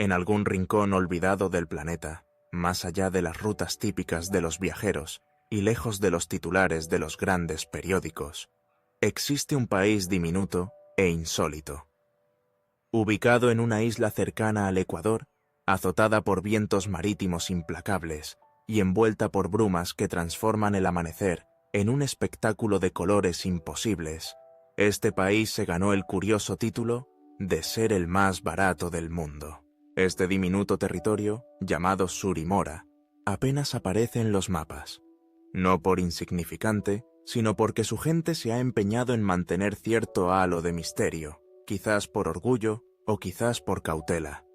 en algún rincón olvidado del planeta, más allá de las rutas típicas de los viajeros y lejos de los titulares de los grandes periódicos, existe un país diminuto e insólito. Ubicado en una isla cercana al Ecuador, azotada por vientos marítimos implacables y envuelta por brumas que transforman el amanecer en un espectáculo de colores imposibles, este país se ganó el curioso título de ser el más barato del mundo. Este diminuto territorio, llamado Sorimora, apenas aparece en los mapas. No por insignificante, sino porque su gente se ha empeñado en mantener cierto halo de misterio, quizás por orgullo o quizás por cautela.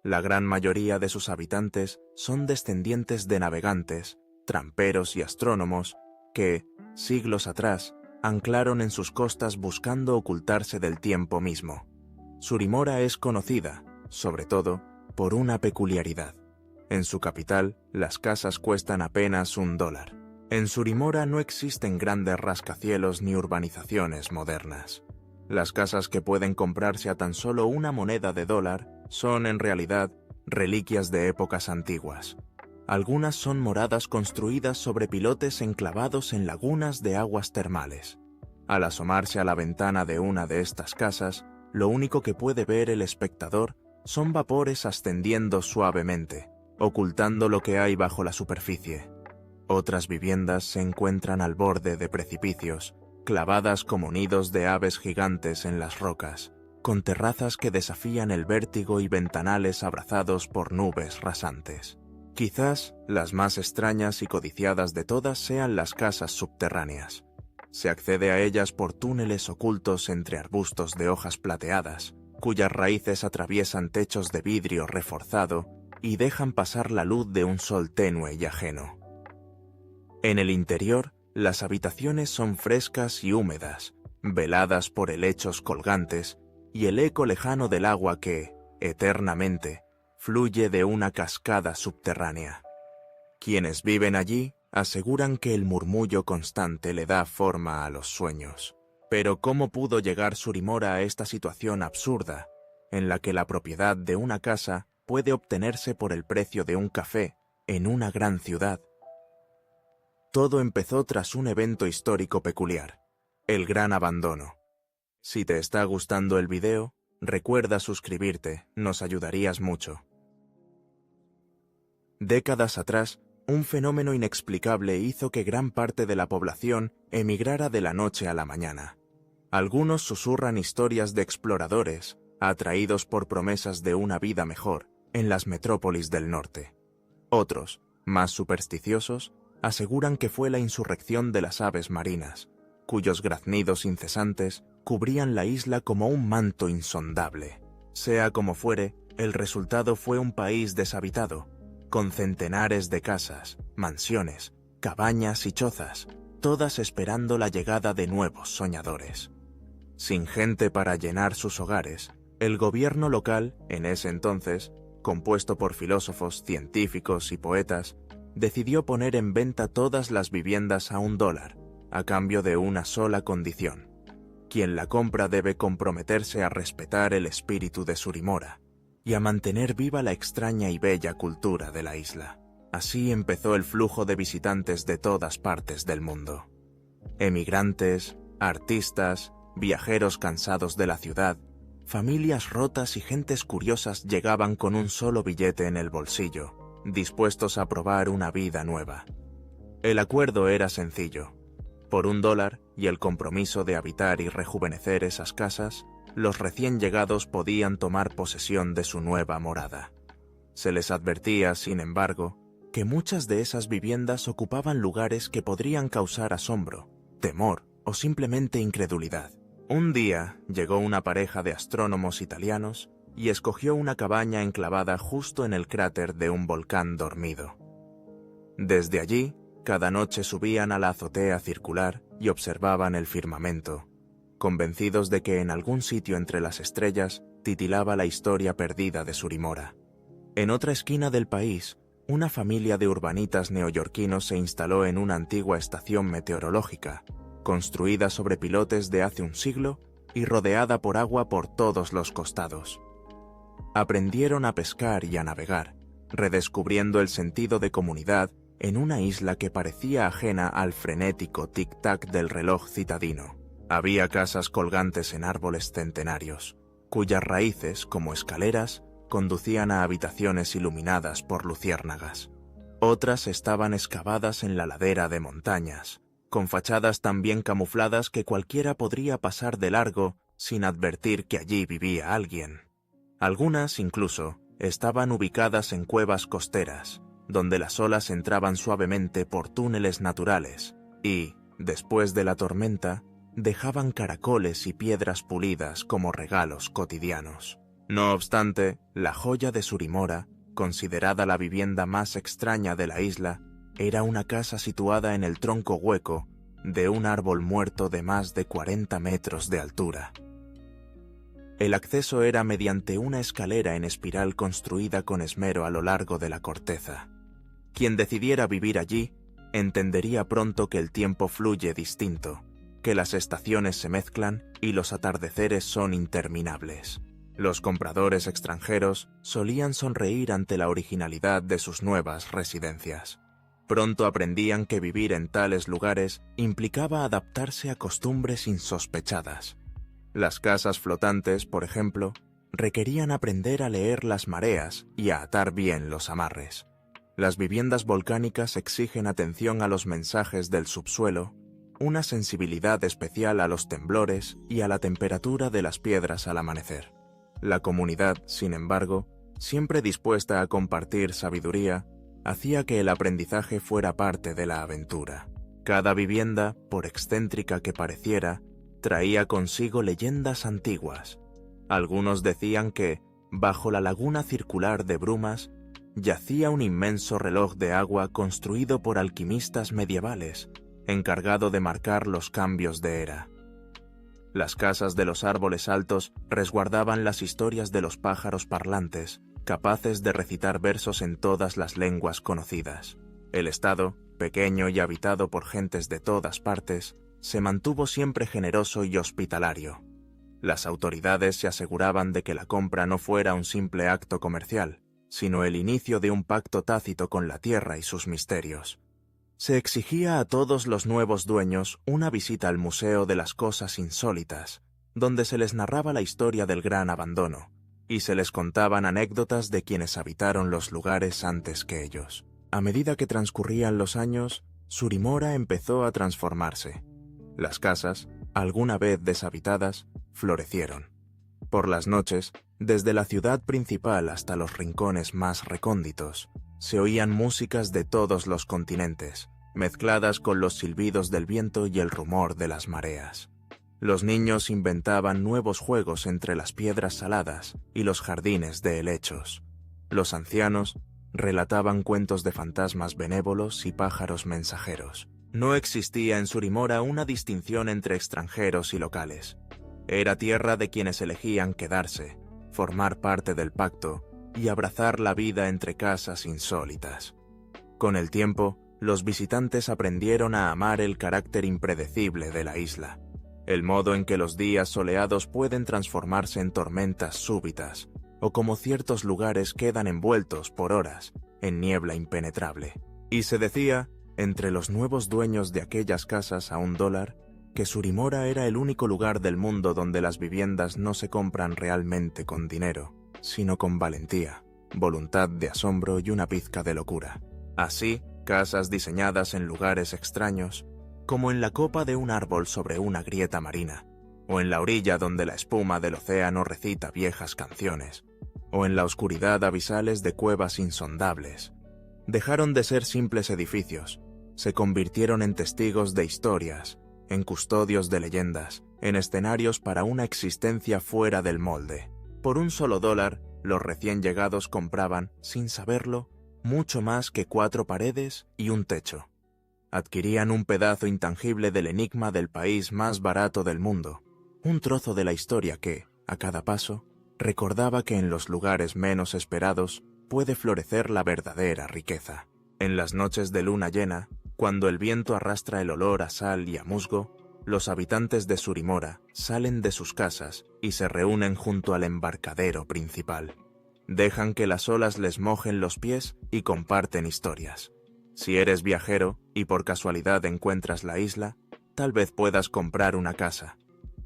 La gran mayoría de sus habitantes son descendientes de navegantes, tramperos y astrónomos que, siglos atrás, anclaron en sus costas buscando ocultarse del tiempo mismo. Sorimora es conocida, sobre todo, por una peculiaridad. En su capital, las casas cuestan apenas $1. En Sorimora no existen grandes rascacielos ni urbanizaciones modernas. Las casas que pueden comprarse a tan solo una moneda de $1 son, en realidad, reliquias de épocas antiguas. Algunas son moradas construidas sobre pilotes enclavados en lagunas de aguas termales. Al asomarse a la ventana de una de estas casas, lo único que puede ver el espectador son vapores ascendiendo suavemente, ocultando lo que hay bajo la superficie. Otras viviendas se encuentran al borde de precipicios, clavadas como nidos de aves gigantes en las rocas, con terrazas que desafían el vértigo y ventanales abrazados por nubes rasantes. Quizás las más extrañas y codiciadas de todas sean las casas subterráneas. Se accede a ellas por túneles ocultos entre arbustos de hojas plateadas, cuyas raíces atraviesan techos de vidrio reforzado y dejan pasar la luz de un sol tenue y ajeno. En el interior, las habitaciones son frescas y húmedas, veladas por helechos colgantes y el eco lejano del agua que, eternamente, fluye de una cascada subterránea. Quienes viven allí aseguran que el murmullo constante le da forma a los sueños. Pero ¿cómo pudo llegar Sorimora a esta situación absurda, en la que la propiedad de una casa puede obtenerse por el precio de un café en una gran ciudad? Todo empezó tras un evento histórico peculiar, el Gran Abandono. Si te está gustando el video, recuerda suscribirte, nos ayudarías mucho. Décadas atrás, un fenómeno inexplicable hizo que gran parte de la población emigrara de la noche a la mañana. Algunos susurran historias de exploradores, atraídos por promesas de una vida mejor en las metrópolis del norte. Otros, más supersticiosos, aseguran que fue la insurrección de las aves marinas, cuyos graznidos incesantes cubrían la isla como un manto insondable. Sea como fuere, el resultado fue un país deshabitado, con centenares de casas, mansiones, cabañas y chozas, todas esperando la llegada de nuevos soñadores. Sin gente para llenar sus hogares, el gobierno local, en ese entonces, compuesto por filósofos, científicos y poetas, decidió poner en venta todas las viviendas a $1, a cambio de una sola condición. Quien la compra debe comprometerse a respetar el espíritu de Sorimora y a mantener viva la extraña y bella cultura de la isla. Así empezó el flujo de visitantes de todas partes del mundo. Emigrantes, artistas, viajeros cansados de la ciudad, familias rotas y gentes curiosas llegaban con un solo billete en el bolsillo, dispuestos a probar una vida nueva. El acuerdo era sencillo. Por $1 y el compromiso de habitar y rejuvenecer esas casas, los recién llegados podían tomar posesión de su nueva morada. Se les advertía, sin embargo, que muchas de esas viviendas ocupaban lugares que podrían causar asombro, temor o simplemente incredulidad. Un día llegó una pareja de astrónomos italianos y escogió una cabaña enclavada justo en el cráter de un volcán dormido. Desde allí, cada noche subían a la azotea circular y observaban el firmamento, convencidos de que en algún sitio entre las estrellas titilaba la historia perdida de Sorimora. En otra esquina del país, una familia de urbanitas neoyorquinos se instaló en una antigua estación meteorológica, construida sobre pilotes de hace un siglo y rodeada por agua por todos los costados. Aprendieron a pescar y a navegar, redescubriendo el sentido de comunidad en una isla que parecía ajena al frenético tic-tac del reloj citadino. Había casas colgantes en árboles centenarios, cuyas raíces, como escaleras, conducían a habitaciones iluminadas por luciérnagas. Otras estaban excavadas en la ladera de montañas, con fachadas tan bien camufladas que cualquiera podría pasar de largo sin advertir que allí vivía alguien. Algunas, incluso, estaban ubicadas en cuevas costeras, donde las olas entraban suavemente por túneles naturales y, después de la tormenta, dejaban caracoles y piedras pulidas como regalos cotidianos. No obstante, la joya de Sorimora, considerada la vivienda más extraña de la isla, era una casa situada en el tronco hueco de un árbol muerto de más de 40 metros de altura. El acceso era mediante una escalera en espiral construida con esmero a lo largo de la corteza. Quien decidiera vivir allí, entendería pronto que el tiempo fluye distinto, que las estaciones se mezclan y los atardeceres son interminables. Los compradores extranjeros solían sonreír ante la originalidad de sus nuevas residencias. Pronto aprendían que vivir en tales lugares implicaba adaptarse a costumbres insospechadas. Las casas flotantes, por ejemplo, requerían aprender a leer las mareas y a atar bien los amarres. Las viviendas volcánicas exigen atención a los mensajes del subsuelo, una sensibilidad especial a los temblores y a la temperatura de las piedras al amanecer. La comunidad, sin embargo, siempre dispuesta a compartir sabiduría, hacía que el aprendizaje fuera parte de la aventura. Cada vivienda, por excéntrica que pareciera, traía consigo leyendas antiguas. Algunos decían que, bajo la laguna circular de brumas, yacía un inmenso reloj de agua construido por alquimistas medievales, encargado de marcar los cambios de era. Las casas de los árboles altos resguardaban las historias de los pájaros parlantes, capaces de recitar versos en todas las lenguas conocidas. El estado, pequeño y habitado por gentes de todas partes, se mantuvo siempre generoso y hospitalario. Las autoridades se aseguraban de que la compra no fuera un simple acto comercial, sino el inicio de un pacto tácito con la tierra y sus misterios. Se exigía a todos los nuevos dueños una visita al Museo de las Cosas Insólitas, donde se les narraba la historia del gran abandono, y se les contaban anécdotas de quienes habitaron los lugares antes que ellos. A medida que transcurrían los años, Sorimora empezó a transformarse. Las casas, alguna vez deshabitadas, florecieron. Por las noches, desde la ciudad principal hasta los rincones más recónditos, se oían músicas de todos los continentes, mezcladas con los silbidos del viento y el rumor de las mareas. Los niños inventaban nuevos juegos entre las piedras saladas y los jardines de helechos. Los ancianos relataban cuentos de fantasmas benévolos y pájaros mensajeros. No existía en Sorimora una distinción entre extranjeros y locales. Era tierra de quienes elegían quedarse, formar parte del pacto y abrazar la vida entre casas insólitas. Con el tiempo, los visitantes aprendieron a amar el carácter impredecible de la isla, el modo en que los días soleados pueden transformarse en tormentas súbitas, o como ciertos lugares quedan envueltos por horas en niebla impenetrable. Y se decía, entre los nuevos dueños de aquellas casas a $1, que Sorimora era el único lugar del mundo donde las viviendas no se compran realmente con dinero, sino con valentía, voluntad de asombro y una pizca de locura. Así, casas diseñadas en lugares extraños, como en la copa de un árbol sobre una grieta marina, o en la orilla donde la espuma del océano recita viejas canciones, o en la oscuridad abisales de cuevas insondables, dejaron de ser simples edificios, se convirtieron en testigos de historias, en custodios de leyendas, en escenarios para una existencia fuera del molde. Por $1, los recién llegados compraban, sin saberlo, mucho más que 4 paredes y un techo. Adquirían un pedazo intangible del enigma del país más barato del mundo, un trozo de la historia que, a cada paso, recordaba que en los lugares menos esperados puede florecer la verdadera riqueza. En las noches de luna llena, cuando el viento arrastra el olor a sal y a musgo, los habitantes de Sorimora salen de sus casas y se reúnen junto al embarcadero principal. Dejan que las olas les mojen los pies y comparten historias. Si eres viajero y por casualidad encuentras la isla, tal vez puedas comprar una casa,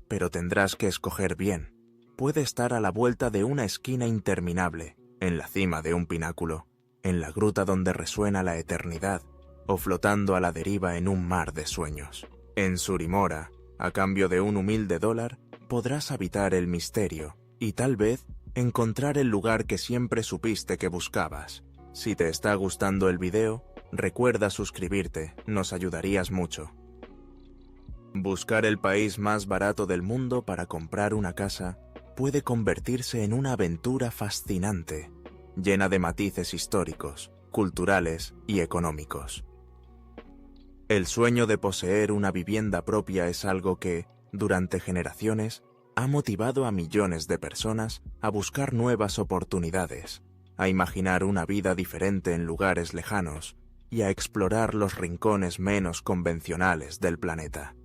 pero tendrás que escoger bien. Puede estar a la vuelta de una esquina interminable, en la cima de un pináculo, en la gruta donde resuena la eternidad, o flotando a la deriva en un mar de sueños. En Surimora, a cambio de un humilde $1, podrás habitar el misterio y tal vez encontrar el lugar que siempre supiste que buscabas. Si te está gustando el video, recuerda suscribirte, nos ayudarías mucho. Buscar el país más barato del mundo para comprar una casa puede convertirse en una aventura fascinante, llena de matices históricos, culturales y económicos. El sueño de poseer una vivienda propia es algo que, durante generaciones, ha motivado a millones de personas a buscar nuevas oportunidades, a imaginar una vida diferente en lugares lejanos y a explorar los rincones menos convencionales del planeta.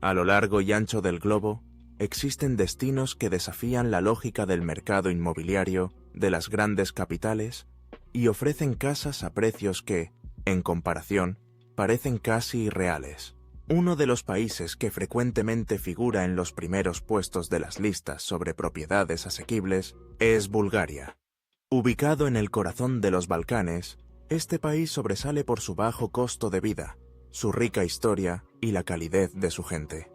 A lo largo y ancho del globo, existen destinos que desafían la lógica del mercado inmobiliario de las grandes capitales y ofrecen casas a precios que, en comparación, parecen casi irreales. Uno de los países que frecuentemente figura en los primeros puestos de las listas sobre propiedades asequibles es Bulgaria. Ubicado en el corazón de los Balcanes, este país sobresale por su bajo costo de vida, su rica historia y la calidez de su gente.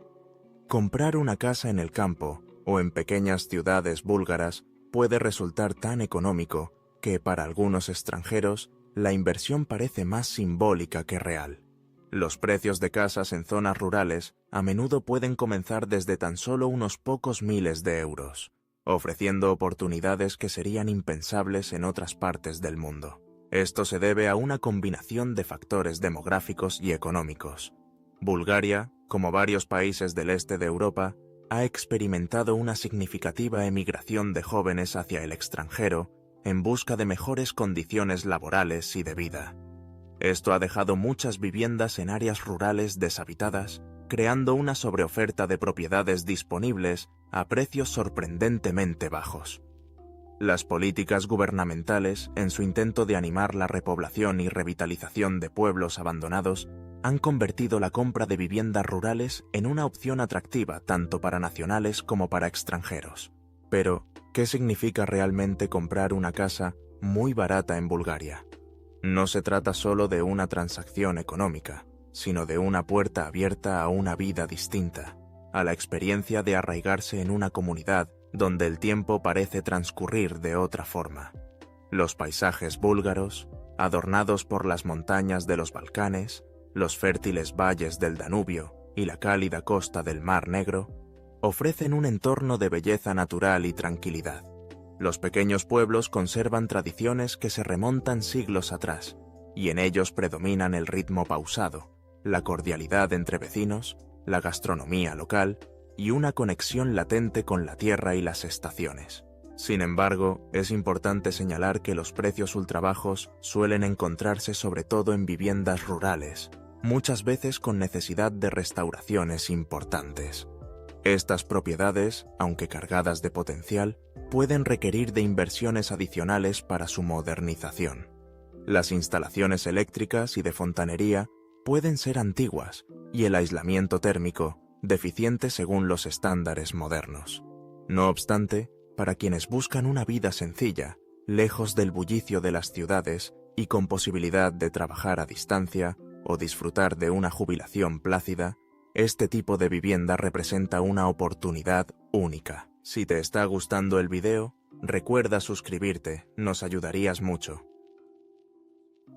Comprar una casa en el campo o en pequeñas ciudades búlgaras puede resultar tan económico que para algunos extranjeros la inversión parece más simbólica que real. Los precios de casas en zonas rurales a menudo pueden comenzar desde tan solo unos pocos miles de euros, ofreciendo oportunidades que serían impensables en otras partes del mundo. Esto se debe a una combinación de factores demográficos y económicos. Bulgaria, como varios países del este de Europa, ha experimentado una significativa emigración de jóvenes hacia el extranjero en busca de mejores condiciones laborales y de vida. Esto ha dejado muchas viviendas en áreas rurales deshabitadas, creando una sobreoferta de propiedades disponibles a precios sorprendentemente bajos. Las políticas gubernamentales, en su intento de animar la repoblación y revitalización de pueblos abandonados, han convertido la compra de viviendas rurales en una opción atractiva tanto para nacionales como para extranjeros. Pero, ¿qué significa realmente comprar una casa muy barata en Bulgaria? No se trata solo de una transacción económica, sino de una puerta abierta a una vida distinta, a la experiencia de arraigarse en una comunidad donde el tiempo parece transcurrir de otra forma. Los paisajes búlgaros, adornados por las montañas de los Balcanes, los fértiles valles del Danubio y la cálida costa del Mar Negro, ofrecen un entorno de belleza natural y tranquilidad. Los pequeños pueblos conservan tradiciones que se remontan siglos atrás, y en ellos predominan el ritmo pausado, la cordialidad entre vecinos, la gastronomía local y una conexión latente con la tierra y las estaciones. Sin embargo, es importante señalar que los precios ultrabajos suelen encontrarse sobre todo en viviendas rurales, muchas veces con necesidad de restauraciones importantes. Estas propiedades, aunque cargadas de potencial, pueden requerir de inversiones adicionales para su modernización. Las instalaciones eléctricas y de fontanería pueden ser antiguas y el aislamiento térmico deficiente según los estándares modernos. No obstante, para quienes buscan una vida sencilla, lejos del bullicio de las ciudades y con posibilidad de trabajar a distancia o disfrutar de una jubilación plácida, este tipo de vivienda representa una oportunidad única. Si te está gustando el video, recuerda suscribirte, nos ayudarías mucho.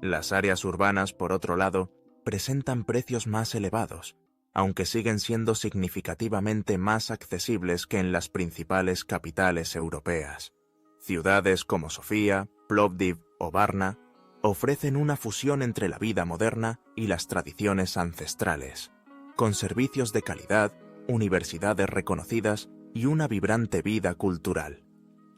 Las áreas urbanas, por otro lado, presentan precios más elevados, aunque siguen siendo significativamente más accesibles que en las principales capitales europeas. Ciudades como Sofía, Plovdiv o Varna ofrecen una fusión entre la vida moderna y las tradiciones ancestrales, con servicios de calidad, universidades reconocidas y una vibrante vida cultural.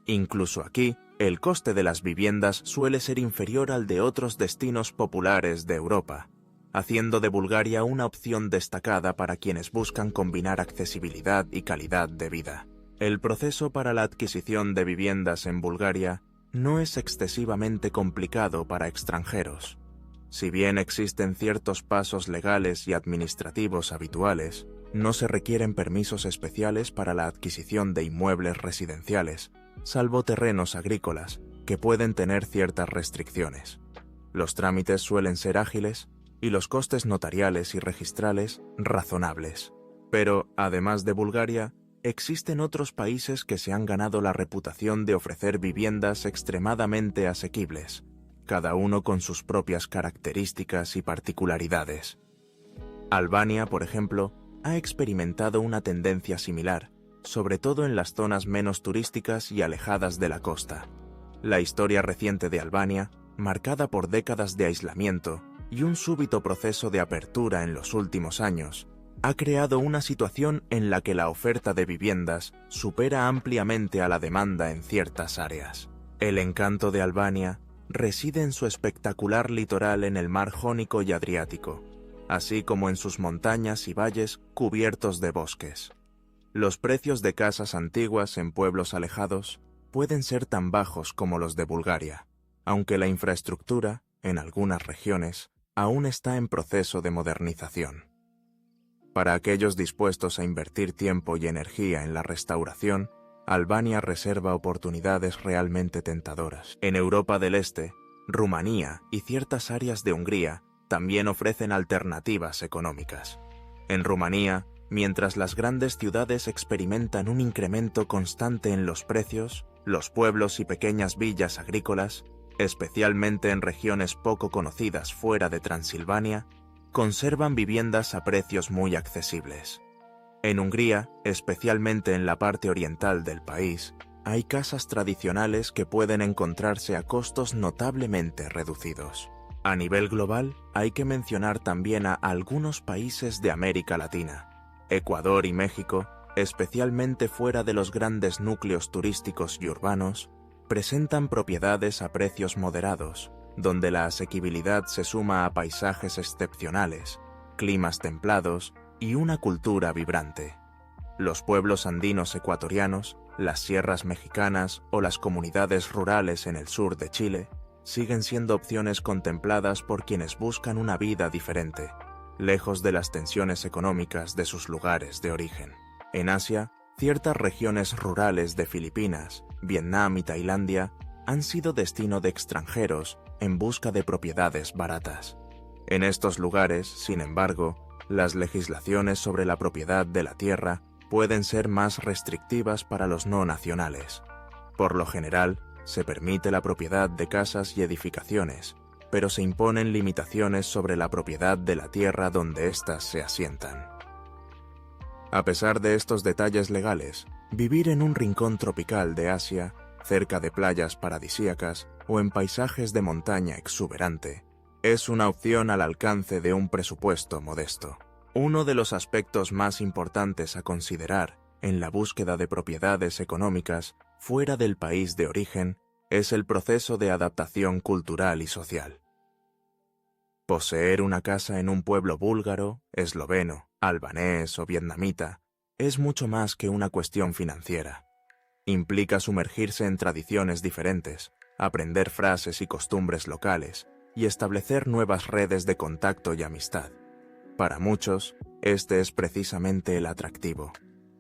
Incluso aquí, el coste de las viviendas suele ser inferior al de otros destinos populares de Europa, haciendo de Bulgaria una opción destacada para quienes buscan combinar accesibilidad y calidad de vida. El proceso para la adquisición de viviendas en Bulgaria no es excesivamente complicado para extranjeros. Si bien existen ciertos pasos legales y administrativos habituales, no se requieren permisos especiales para la adquisición de inmuebles residenciales, salvo terrenos agrícolas, que pueden tener ciertas restricciones. Los trámites suelen ser ágiles y los costes notariales y registrales razonables. Pero, además de Bulgaria, existen otros países que se han ganado la reputación de ofrecer viviendas extremadamente asequibles, cada uno con sus propias características y particularidades. Albania, por ejemplo, ha experimentado una tendencia similar, sobre todo en las zonas menos turísticas y alejadas de la costa. La historia reciente de Albania, marcada por décadas de aislamiento y un súbito proceso de apertura en los últimos años, ha creado una situación en la que la oferta de viviendas supera ampliamente a la demanda en ciertas áreas. El encanto de Albania reside en su espectacular litoral en el mar Jónico y Adriático, así como en sus montañas y valles cubiertos de bosques. Los precios de casas antiguas en pueblos alejados pueden ser tan bajos como los de Bulgaria, aunque la infraestructura, en algunas regiones, aún está en proceso de modernización. Para aquellos dispuestos a invertir tiempo y energía en la restauración, Albania reserva oportunidades realmente tentadoras. En Europa del Este, Rumanía y ciertas áreas de Hungría también ofrecen alternativas económicas. En Rumanía, mientras las grandes ciudades experimentan un incremento constante en los precios, los pueblos y pequeñas villas agrícolas, especialmente en regiones poco conocidas fuera de Transilvania, conservan viviendas a precios muy accesibles. En Hungría, especialmente en la parte oriental del país, hay casas tradicionales que pueden encontrarse a costos notablemente reducidos. A nivel global, hay que mencionar también a algunos países de América Latina. Ecuador y México, especialmente fuera de los grandes núcleos turísticos y urbanos, presentan propiedades a precios moderados, donde la asequibilidad se suma a paisajes excepcionales, climas templados y una cultura vibrante. Los pueblos andinos ecuatorianos, las sierras mexicanas o las comunidades rurales en el sur de Chile siguen siendo opciones contempladas por quienes buscan una vida diferente, lejos de las tensiones económicas de sus lugares de origen. En Asia, ciertas regiones rurales de Filipinas, Vietnam y Tailandia han sido destino de extranjeros en busca de propiedades baratas. En estos lugares, sin embargo, las legislaciones sobre la propiedad de la tierra pueden ser más restrictivas para los no nacionales. Por lo general, se permite la propiedad de casas y edificaciones, pero se imponen limitaciones sobre la propiedad de la tierra donde éstas se asientan. A pesar de estos detalles legales, vivir en un rincón tropical de Asia, cerca de playas paradisíacas o en paisajes de montaña exuberante, es una opción al alcance de un presupuesto modesto. Uno de los aspectos más importantes a considerar en la búsqueda de propiedades económicas fuera del país de origen es el proceso de adaptación cultural y social. Poseer una casa en un pueblo búlgaro, esloveno, albanés o vietnamita es mucho más que una cuestión financiera. Implica sumergirse en tradiciones diferentes, aprender frases y costumbres locales y establecer nuevas redes de contacto y amistad. Para muchos, este es precisamente el atractivo,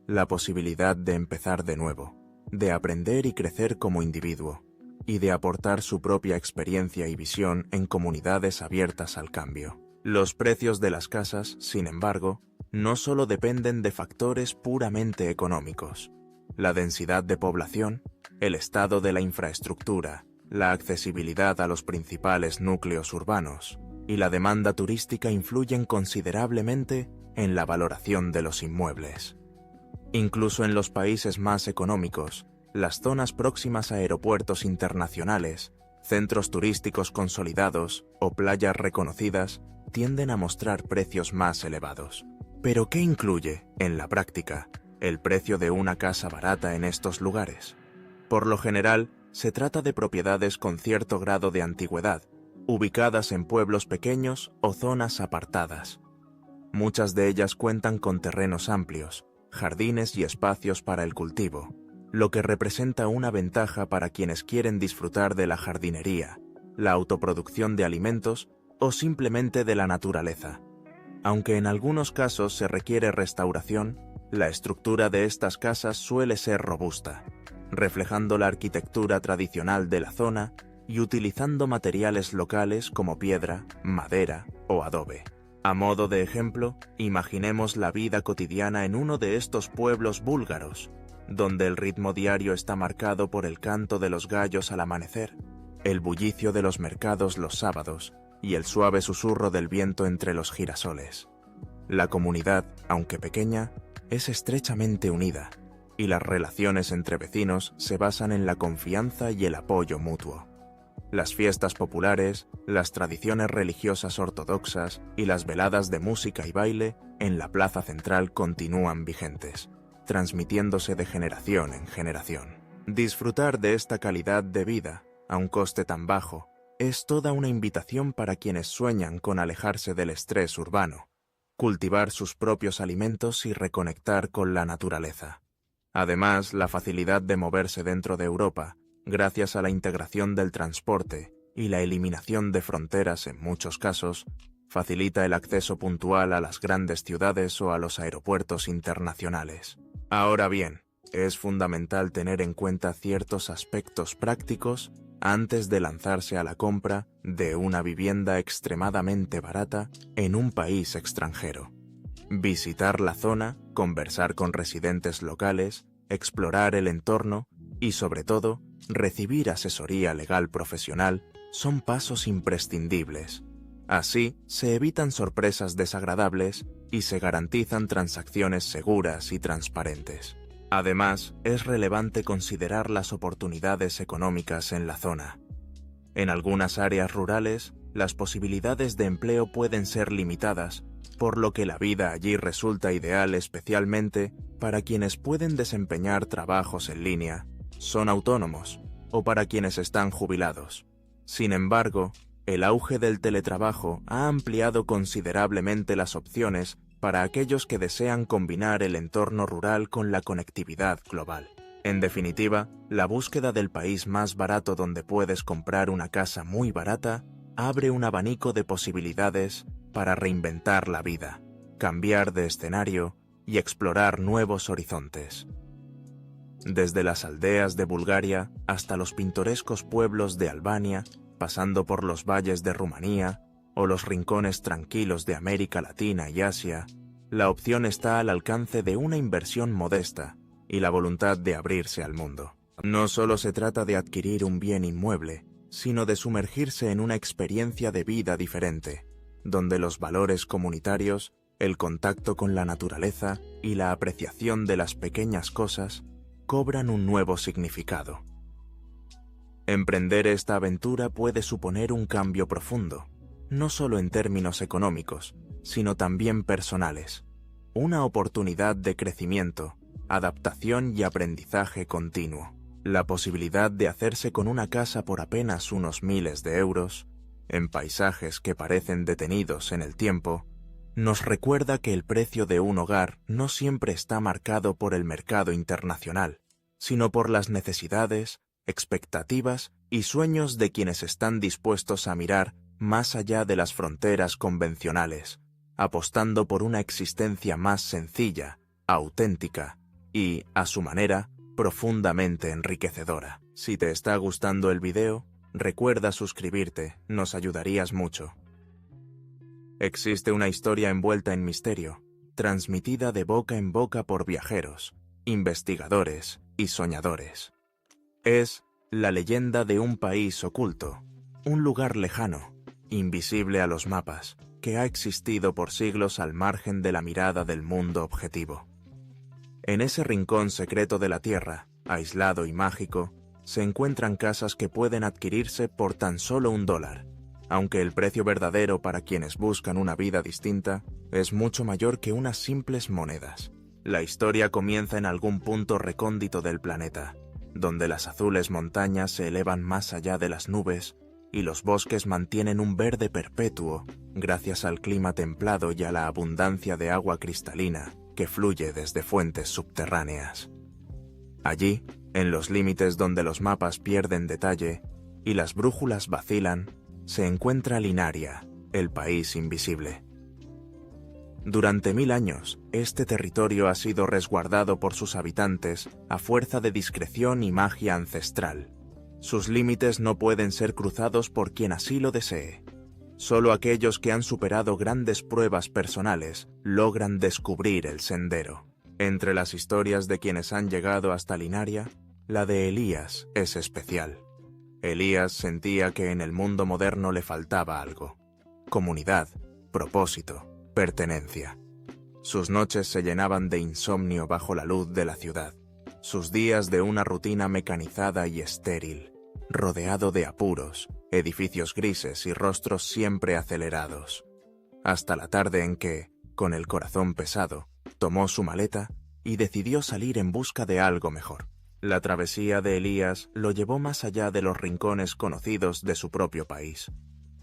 la posibilidad de empezar de nuevo, de aprender y crecer como individuo, y de aportar su propia experiencia y visión en comunidades abiertas al cambio. Los precios de las casas, sin embargo, no solo dependen de factores puramente económicos. La densidad de población, el estado de la infraestructura, la accesibilidad a los principales núcleos urbanos y la demanda turística influyen considerablemente en la valoración de los inmuebles. Incluso en los países más económicos, las zonas próximas a aeropuertos internacionales, centros turísticos consolidados o playas reconocidas tienden a mostrar precios más elevados. ¿Pero qué incluye, en la práctica, el precio de una casa barata en estos lugares? Por lo general, se trata de propiedades con cierto grado de antigüedad, ubicadas en pueblos pequeños o zonas apartadas. Muchas de ellas cuentan con terrenos amplios, jardines y espacios para el cultivo, lo que representa una ventaja para quienes quieren disfrutar de la jardinería, la autoproducción de alimentos o simplemente de la naturaleza. Aunque en algunos casos se requiere restauración, la estructura de estas casas suele ser robusta, reflejando la arquitectura tradicional de la zona y utilizando materiales locales como piedra, madera o adobe. A modo de ejemplo, imaginemos la vida cotidiana en uno de estos pueblos búlgaros, donde el ritmo diario está marcado por el canto de los gallos al amanecer, el bullicio de los mercados los sábados y el suave susurro del viento entre los girasoles. La comunidad, aunque pequeña, es estrechamente unida, y las relaciones entre vecinos se basan en la confianza y el apoyo mutuo. Las fiestas populares, las tradiciones religiosas ortodoxas y las veladas de música y baile en la plaza central continúan vigentes, transmitiéndose de generación en generación. Disfrutar de esta calidad de vida, a un coste tan bajo, es toda una invitación para quienes sueñan con alejarse del estrés urbano, cultivar sus propios alimentos y reconectar con la naturaleza. Además, la facilidad de moverse dentro de Europa, gracias a la integración del transporte y la eliminación de fronteras en muchos casos, facilita el acceso puntual a las grandes ciudades o a los aeropuertos internacionales. Ahora bien, es fundamental tener en cuenta ciertos aspectos prácticos antes de lanzarse a la compra de una vivienda extremadamente barata en un país extranjero. Visitar la zona, conversar con residentes locales, explorar el entorno y, sobre todo, recibir asesoría legal profesional son pasos imprescindibles. Así, se evitan sorpresas desagradables y se garantizan transacciones seguras y transparentes. Además, es relevante considerar las oportunidades económicas en la zona. En algunas áreas rurales, las posibilidades de empleo pueden ser limitadas, por lo que la vida allí resulta ideal especialmente para quienes pueden desempeñar trabajos en línea, son autónomos, o para quienes están jubilados. Sin embargo, el auge del teletrabajo ha ampliado considerablemente las opciones para aquellos que desean combinar el entorno rural con la conectividad global. En definitiva, la búsqueda del país más barato donde puedes comprar una casa muy barata abre un abanico de posibilidades para reinventar la vida, cambiar de escenario y explorar nuevos horizontes. Desde las aldeas de Bulgaria hasta los pintorescos pueblos de Albania, pasando por los valles de Rumanía o los rincones tranquilos de América Latina y Asia, la opción está al alcance de una inversión modesta y la voluntad de abrirse al mundo. No solo se trata de adquirir un bien inmueble, sino de sumergirse en una experiencia de vida diferente, donde los valores comunitarios, el contacto con la naturaleza y la apreciación de las pequeñas cosas cobran un nuevo significado. Emprender esta aventura puede suponer un cambio profundo, no solo en términos económicos, sino también personales, una oportunidad de crecimiento, adaptación y aprendizaje continuo, la posibilidad de hacerse con una casa por apenas unos miles de euros, en paisajes que parecen detenidos en el tiempo, nos recuerda que el precio de un hogar no siempre está marcado por el mercado internacional, sino por las necesidades, expectativas y sueños de quienes están dispuestos a mirar más allá de las fronteras convencionales, apostando por una existencia más sencilla, auténtica y, a su manera, profundamente enriquecedora. Si te está gustando el video, recuerda suscribirte, nos ayudarías mucho. Existe una historia envuelta en misterio, transmitida de boca en boca por viajeros, investigadores y soñadores. Es la leyenda de un país oculto, un lugar lejano, invisible a los mapas, que ha existido por siglos al margen de la mirada del mundo objetivo. En ese rincón secreto de la Tierra, aislado y mágico, se encuentran casas que pueden adquirirse por tan solo $1, aunque el precio verdadero para quienes buscan una vida distinta es mucho mayor que unas simples monedas. La historia comienza en algún punto recóndito del planeta, donde las azules montañas se elevan más allá de las nubes y los bosques mantienen un verde perpetuo gracias al clima templado y a la abundancia de agua cristalina que fluye desde fuentes subterráneas. Allí, En los límites donde los mapas pierden detalle y las brújulas vacilan, se encuentra Linaria, el país invisible. Durante 1000 años, este territorio ha sido resguardado por sus habitantes a fuerza de discreción y magia ancestral. Sus límites no pueden ser cruzados por quien así lo desee. Solo aquellos que han superado grandes pruebas personales logran descubrir el sendero. Entre las historias de quienes han llegado hasta Linaria, la de Elías es especial. Elías sentía que en el mundo moderno le faltaba algo: comunidad, propósito, pertenencia. Sus noches se llenaban de insomnio bajo la luz de la ciudad, sus días de una rutina mecanizada y estéril, rodeado de apuros, edificios grises y rostros siempre acelerados. Hasta la tarde en que, con el corazón pesado, tomó su maleta y decidió salir en busca de algo mejor. La travesía de Elías lo llevó más allá de los rincones conocidos de su propio país.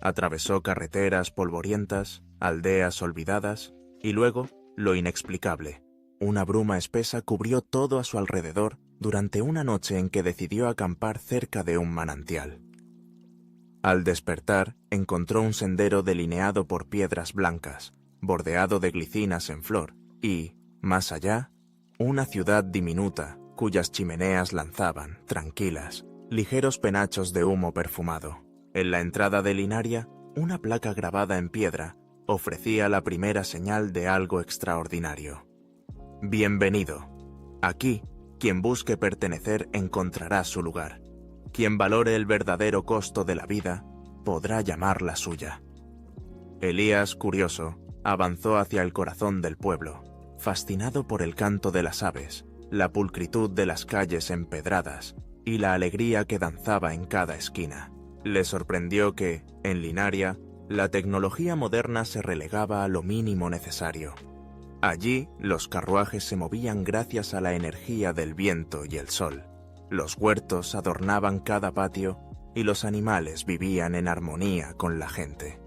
Atravesó carreteras polvorientas, aldeas olvidadas, y luego, lo inexplicable: una bruma espesa cubrió todo a su alrededor durante una noche en que decidió acampar cerca de un manantial. Al despertar, encontró un sendero delineado por piedras blancas, bordeado de glicinas en flor, y, más allá, una ciudad diminuta, cuyas chimeneas lanzaban, tranquilas, ligeros penachos de humo perfumado. En la entrada de Linaria, una placa grabada en piedra ofrecía la primera señal de algo extraordinario. Bienvenido. Aquí, quien busque pertenecer encontrará su lugar. Quien valore el verdadero costo de la vida podrá llamarla suya. Elías, curioso, avanzó hacia el corazón del pueblo, fascinado por el canto de las aves, la pulcritud de las calles empedradas y la alegría que danzaba en cada esquina. Le sorprendió que, en Linaria, la tecnología moderna se relegaba a lo mínimo necesario. Allí, los carruajes se movían gracias a la energía del viento y el sol. Los huertos adornaban cada patio y los animales vivían en armonía con la gente.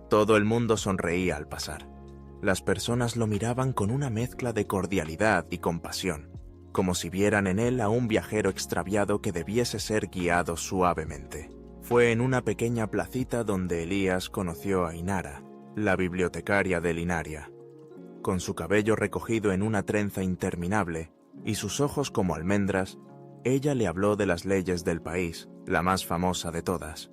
Todo el mundo sonreía al pasar. Las personas lo miraban con una mezcla de cordialidad y compasión, como si vieran en él a un viajero extraviado que debiese ser guiado suavemente. Fue en una pequeña placita donde Elías conoció a Inara, la bibliotecaria de Linaria. Con su cabello recogido en una trenza interminable y sus ojos como almendras, ella le habló de las leyes del país, la más famosa de todas.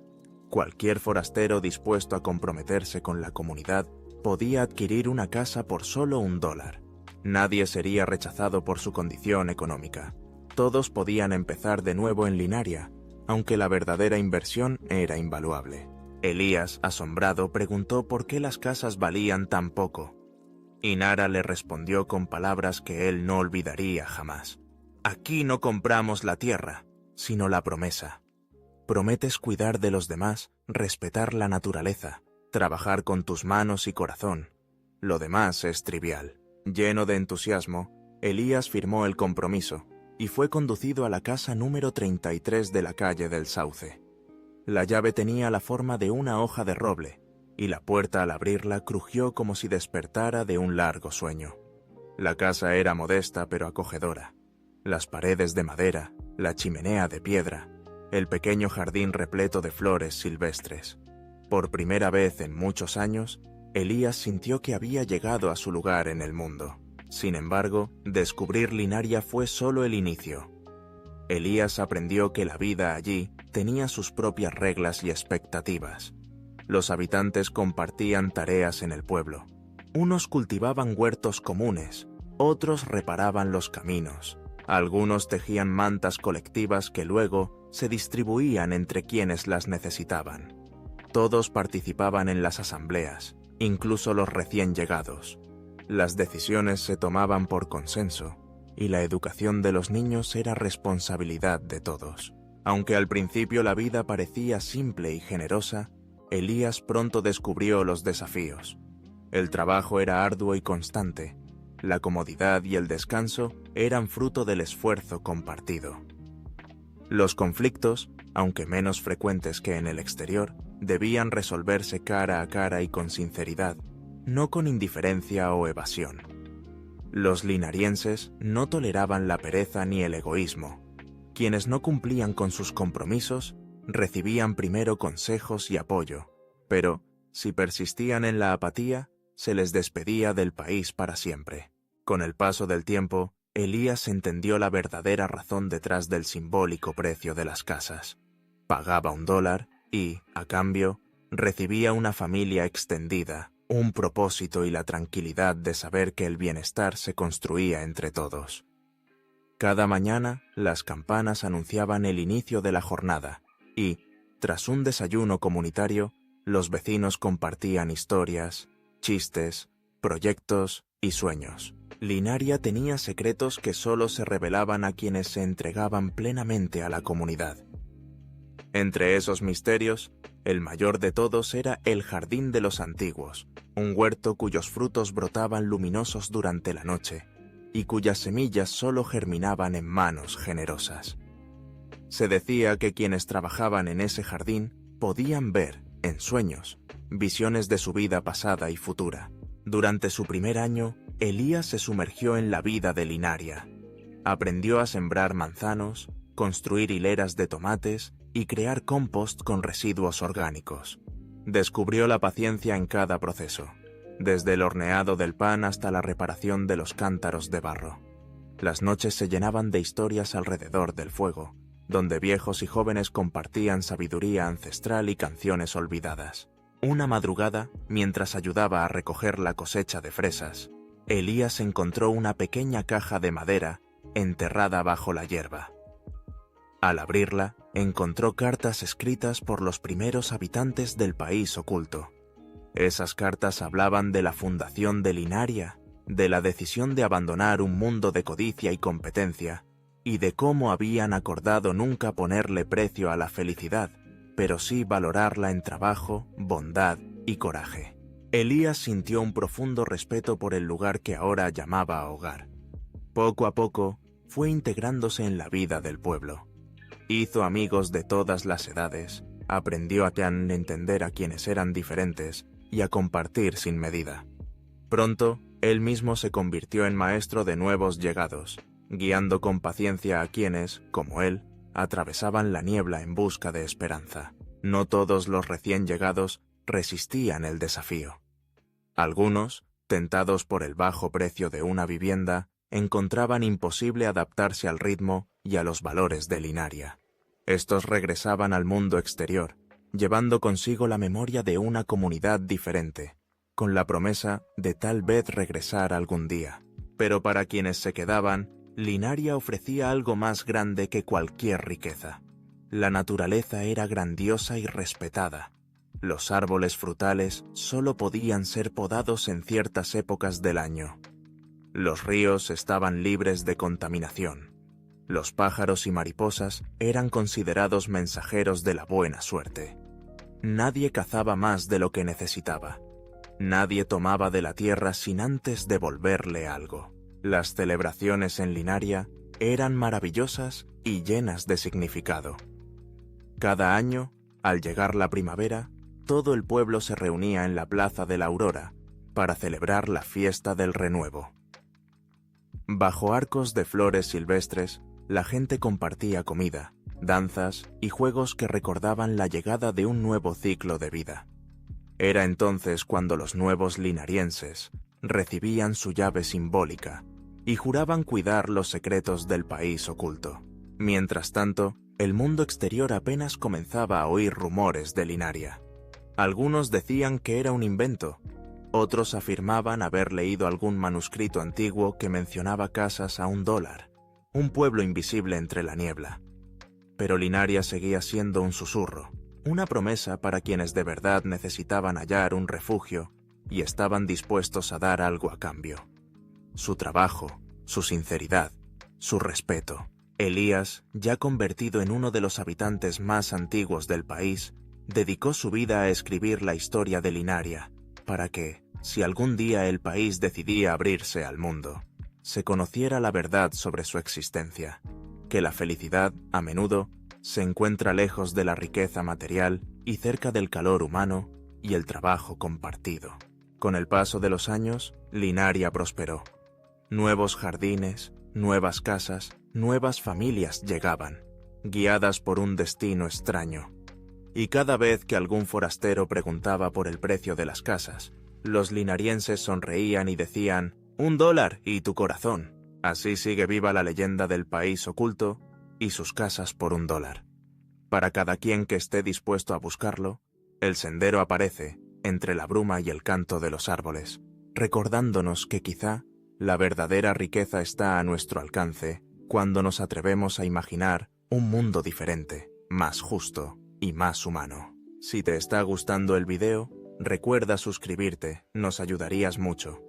Cualquier forastero dispuesto a comprometerse con la comunidad podía adquirir una casa por solo $1. Nadie sería rechazado por su condición económica. Todos podían empezar de nuevo en Linaria, aunque la verdadera inversión era invaluable. Elías, asombrado, preguntó por qué las casas valían tan poco. Inara le respondió con palabras que él no olvidaría jamás. Aquí no compramos la tierra, sino la promesa. Prometes cuidar de los demás, respetar la naturaleza, trabajar con tus manos y corazón. Lo demás es trivial. Lleno de entusiasmo, Elías firmó el compromiso y fue conducido a la casa número 33 de la calle del Sauce. La llave tenía la forma de una hoja de roble, y la puerta al abrirla crujió como si despertara de un largo sueño. La casa era modesta pero acogedora. Las paredes de madera, la chimenea de piedra, el pequeño jardín repleto de flores silvestres. Por primera vez en muchos años, Elías sintió que había llegado a su lugar en el mundo. Sin embargo, descubrir Linaria fue solo el inicio. Elías aprendió que la vida allí tenía sus propias reglas y expectativas. Los habitantes compartían tareas en el pueblo. Unos cultivaban huertos comunes, otros reparaban los caminos. Algunos tejían mantas colectivas que luego se distribuían entre quienes las necesitaban. Todos participaban en las asambleas, incluso los recién llegados. Las decisiones se tomaban por consenso, y la educación de los niños era responsabilidad de todos. Aunque al principio la vida parecía simple y generosa, Elías pronto descubrió los desafíos. El trabajo era arduo y constante. La comodidad y el descanso eran fruto del esfuerzo compartido. Los conflictos, aunque menos frecuentes que en el exterior, debían resolverse cara a cara y con sinceridad, no con indiferencia o evasión. Los linarienses no toleraban la pereza ni el egoísmo. Quienes no cumplían con sus compromisos recibían primero consejos y apoyo, pero, si persistían en la apatía, se les despedía del país para siempre. Con el paso del tiempo, Elías entendió la verdadera razón detrás del simbólico precio de las casas. Pagaba $1 y, a cambio, recibía una familia extendida, un propósito y la tranquilidad de saber que el bienestar se construía entre todos. Cada mañana, las campanas anunciaban el inicio de la jornada y, tras un desayuno comunitario, los vecinos compartían historias, chistes, proyectos y sueños. Linaria tenía secretos que solo se revelaban a quienes se entregaban plenamente a la comunidad. Entre esos misterios, el mayor de todos era el Jardín de los Antiguos, un huerto cuyos frutos brotaban luminosos durante la noche y cuyas semillas solo germinaban en manos generosas. Se decía que quienes trabajaban en ese jardín podían ver, en sueños, visiones de su vida pasada y futura. Durante su primer año, Elías se sumergió en la vida de Linaria. Aprendió a sembrar manzanos, construir hileras de tomates y crear compost con residuos orgánicos. Descubrió la paciencia en cada proceso, desde el horneado del pan hasta la reparación de los cántaros de barro. Las noches se llenaban de historias alrededor del fuego, donde viejos y jóvenes compartían sabiduría ancestral y canciones olvidadas. Una madrugada, mientras ayudaba a recoger la cosecha de fresas, Elías encontró una pequeña caja de madera enterrada bajo la hierba. Al abrirla, encontró cartas escritas por los primeros habitantes del país oculto. Esas cartas hablaban de la fundación de Linaria, de la decisión de abandonar un mundo de codicia y competencia, y de cómo habían acordado nunca ponerle precio a la felicidad, pero sí valorarla en trabajo, bondad y coraje. Elías sintió un profundo respeto por el lugar que ahora llamaba hogar. Poco a poco, fue integrándose en la vida del pueblo. Hizo amigos de todas las edades, aprendió a entender a quienes eran diferentes y a compartir sin medida. Pronto, él mismo se convirtió en maestro de nuevos llegados, guiando con paciencia a quienes, como él, atravesaban la niebla en busca de esperanza. No todos los recién llegados resistían el desafío. Algunos, tentados por el bajo precio de una vivienda, encontraban imposible adaptarse al ritmo y a los valores de Linaria. Estos regresaban al mundo exterior, llevando consigo la memoria de una comunidad diferente, con la promesa de tal vez regresar algún día. Pero para quienes se quedaban, Linaria ofrecía algo más grande que cualquier riqueza. La naturaleza era grandiosa y respetada. Los árboles frutales solo podían ser podados en ciertas épocas del año. Los ríos estaban libres de contaminación. Los pájaros y mariposas eran considerados mensajeros de la buena suerte. Nadie cazaba más de lo que necesitaba. Nadie tomaba de la tierra sin antes devolverle algo. Las celebraciones en Linaria eran maravillosas y llenas de significado. Cada año, al llegar la primavera, todo el pueblo se reunía en la Plaza de la Aurora para celebrar la fiesta del renuevo. Bajo arcos de flores silvestres, la gente compartía comida, danzas y juegos que recordaban la llegada de un nuevo ciclo de vida. Era entonces cuando los nuevos linarienses recibían su llave simbólica y juraban cuidar los secretos del país oculto. Mientras tanto, el mundo exterior apenas comenzaba a oír rumores de Linaria. Algunos decían que era un invento, otros afirmaban haber leído algún manuscrito antiguo que mencionaba casas a $1, un pueblo invisible entre la niebla. Pero Linaria seguía siendo un susurro, una promesa para quienes de verdad necesitaban hallar un refugio y estaban dispuestos a dar algo a cambio. Su trabajo, su sinceridad, su respeto. Elías, ya convertido en uno de los habitantes más antiguos del país, dedicó su vida a escribir la historia de Linaria, para que, si algún día el país decidía abrirse al mundo, se conociera la verdad sobre su existencia, que la felicidad, a menudo, se encuentra lejos de la riqueza material y cerca del calor humano y el trabajo compartido. Con el paso de los años, Linaria prosperó. Nuevos jardines, nuevas casas, nuevas familias llegaban, guiadas por un destino extraño. Y cada vez que algún forastero preguntaba por el precio de las casas, los linarienses sonreían y decían: $1 y tu corazón. Así sigue viva la leyenda del país oculto y sus casas por $1. Para cada quien que esté dispuesto a buscarlo, el sendero aparece entre la bruma y el canto de los árboles, recordándonos que quizá la verdadera riqueza está a nuestro alcance cuando nos atrevemos a imaginar un mundo diferente, más justo y más humano. Si te está gustando el video, recuerda suscribirte, nos ayudarías mucho.